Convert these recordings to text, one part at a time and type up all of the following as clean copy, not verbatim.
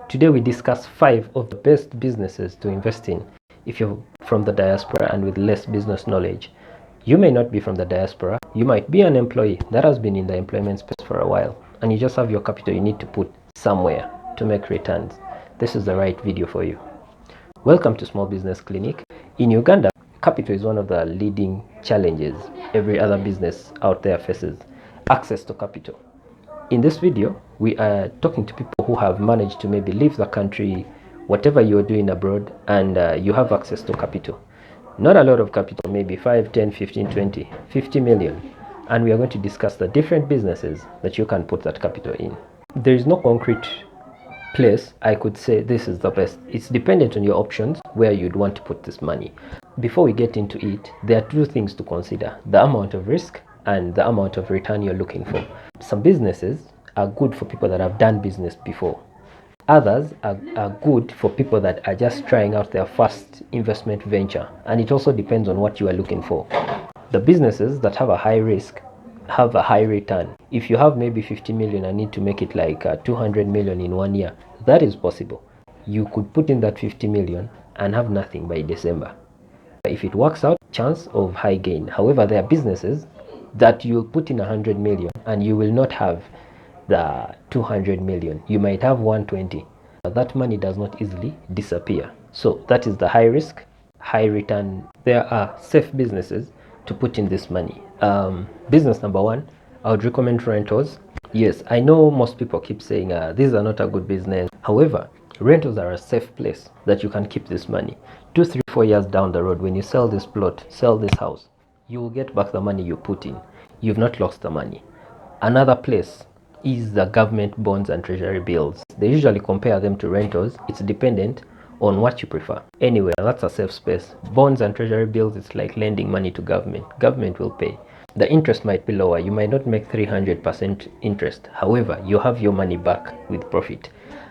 Today we discuss 5 of the best businesses to invest in if you're from the diaspora and with less business knowledge. You may not be from the diaspora, you might be an employee that has been in the employment space for a while and you just have your capital you need to put somewhere to make returns. This is the right video for you. Welcome to Small Business Clinic. In Uganda, capital is one of the leading challenges every other business out there faces. Access to capital. In this video, we are talking to people who have managed to maybe leave the country, whatever you're doing abroad, and you have access to capital. Not a lot of capital, maybe 5, 10, 15, 20, 50 million. And we are going to discuss the different businesses that you can put that capital in. There is no concrete place I could say this is the best. It's dependent on your options where you'd want to put this money. Before we get into it, there are two things to consider: the amount of risk and the amount of return you're looking for. Some businesses are good for people that have done business before. Others are good for people that are just trying out their first investment venture, and it also depends on what you are looking for. The businesses that have a high risk have a high return. If you have maybe 50 million and need to make it like 200 million in 1 year, that is possible. You could put in that 50 million and have nothing by December. If it works out, chance of high gain. However, there are businesses that you'll put in 100 million and you will not have the 200 million. You might have 120. That money does not easily disappear. So that is the high risk, high return. There are safe businesses to put in this money. Business number 1, I would recommend rentals. Yes, I know most people keep saying these are not a good business. However, rentals are a safe place that you can keep this money. 2, 3, 4 years down the road, when you sell this plot, sell this house, you will get back the money you put in. You've not lost the money. Another place is the government bonds and treasury bills. They usually compare them to rentals. It's dependent on what you prefer. Anyway, that's a safe space. Bonds and treasury bills, it's like lending money to government. Government will pay. The interest might be lower. You might not make 300% interest. However, you have your money back with profit.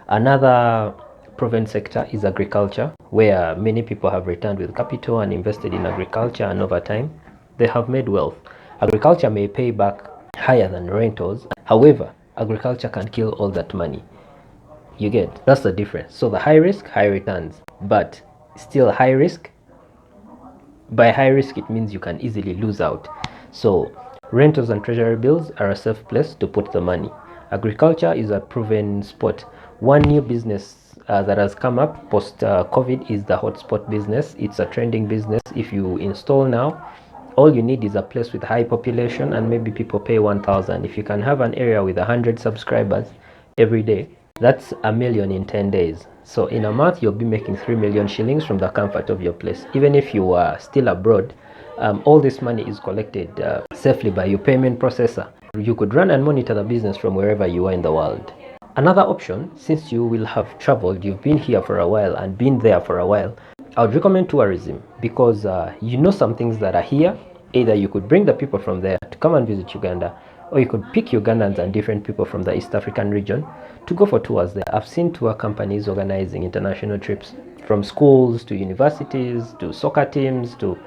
Another proven sector is agriculture, where many people have returned with capital and invested in agriculture, and over time they have made wealth. Agriculture may pay back higher than rentals. However, agriculture can kill all that money. You get? That's the difference. So the high risk, high returns, but still high risk. By high risk, it means you can easily lose out. So rentals and treasury bills are a safe place to put the money. Agriculture is a proven spot. One new business that has come up post COVID is the hotspot business. It's a trending business. If you install now, all you need is a place with high population and maybe people pay 1,000. If you can have an area with 100 subscribers every day, that's 1 million in 10 days. So in a month, you'll be making 3 million shillings from the comfort of your place. Even if you are still abroad, all this money is collected safely by your payment processor. You could run and monitor the business from wherever you are in the world. Another option, since you will have traveled, you've been here for a while and been there for a while, I would recommend tourism, because you know some things that are here. Either you could bring the people from there to come and visit Uganda, or you could pick Ugandans and different people from the East African region to go for tours there. I've seen tour companies organizing international trips from schools to universities to soccer teams to...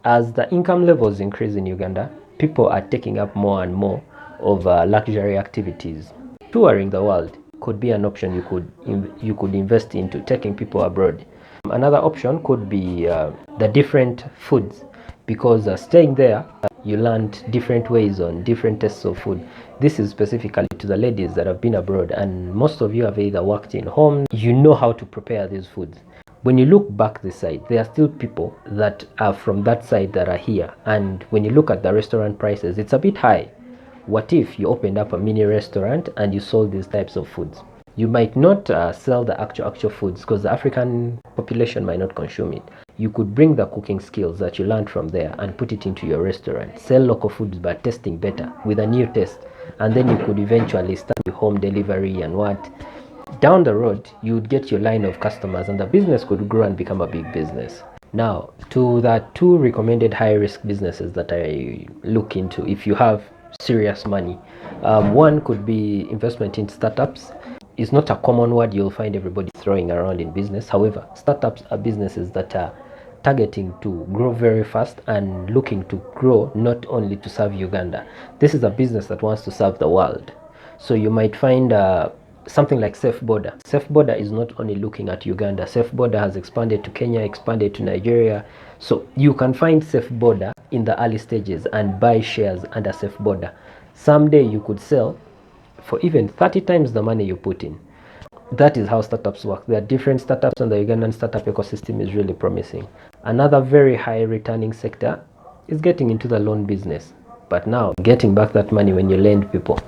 As the income levels increase in Uganda, people are taking up more and more of luxury activities. Touring the world could be an option you could invest into, taking people abroad. Another option could be the different foods, because staying there, you learned different ways on different tastes of food. This is specifically to the ladies that have been abroad, and most of you have either worked in home, you know how to prepare these foods. When you look back this side, there are still people that are from that side that are here, and when you look at the restaurant prices, it's a bit high. What if you opened up a mini restaurant and you sold these types of foods? You might not sell the actual foods, because the African population might not consume it. You could bring the cooking skills that you learned from there and put it into your restaurant. Sell local foods by tasting better with a new taste. And then you could eventually start with home delivery and what. Down the road, you would get your line of customers and the business could grow and become a big business. Now, to the 2 recommended high-risk businesses that I look into if you have serious money. One could be investment in startups. It's not a common word you'll find everybody throwing around in business. However, startups are businesses that are targeting to grow very fast and looking to grow not only to serve Uganda. This is a business that wants to serve the world. So you might find something like Safe Border. Safe Border is not only looking at Uganda. Safe Border has expanded to Kenya, expanded to Nigeria. So you can find Safe Border in the early stages and buy shares under Safe Border. Someday you could sell for even 30 times the money you put in. That is how startups work. There are different startups, and the Ugandan startup ecosystem is really promising. Another very high returning sector is getting into the loan business. But now, getting back that money when you lend people,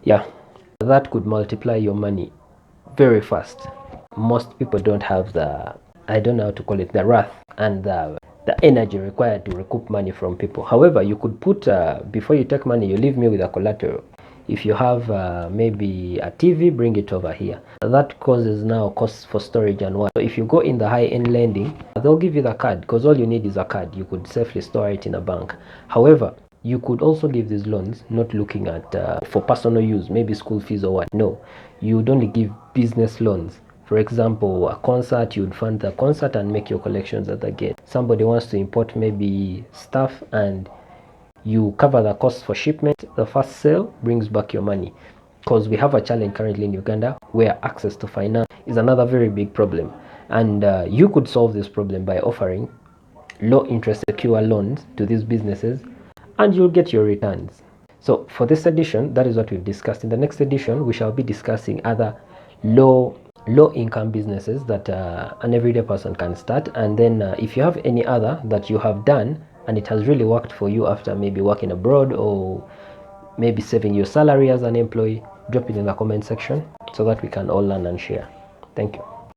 yeah, that could multiply your money very fast. Most people don't have the, I don't know how to call it, the wrath and the energy required to recoup money from people. However, you could put, before you take money, you leave me with a collateral. If you have maybe a TV, bring it over here. That causes now costs for storage and what. So if you go in the high-end lending, they'll give you the card, because all you need is a card. You could safely store it in a bank. However, you could also give these loans not looking at for personal use, maybe school fees or what. No, you would only give business loans. For example, a concert, you'd fund the concert and make your collections at the gate. Somebody wants to import maybe stuff, and you cover the cost for shipment. The first sale brings back your money, because we have a challenge currently in Uganda where access to finance is another very big problem. And you could solve this problem by offering low interest secure loans to these businesses, and you'll get your returns. So for this edition, that is what we've discussed. In the next edition, we shall be discussing other low income businesses that an everyday person can start. And then if you have any other that you have done and it has really worked for you after maybe working abroad or maybe saving your salary as an employee, drop it in the comment section so that we can all learn and share. Thank you.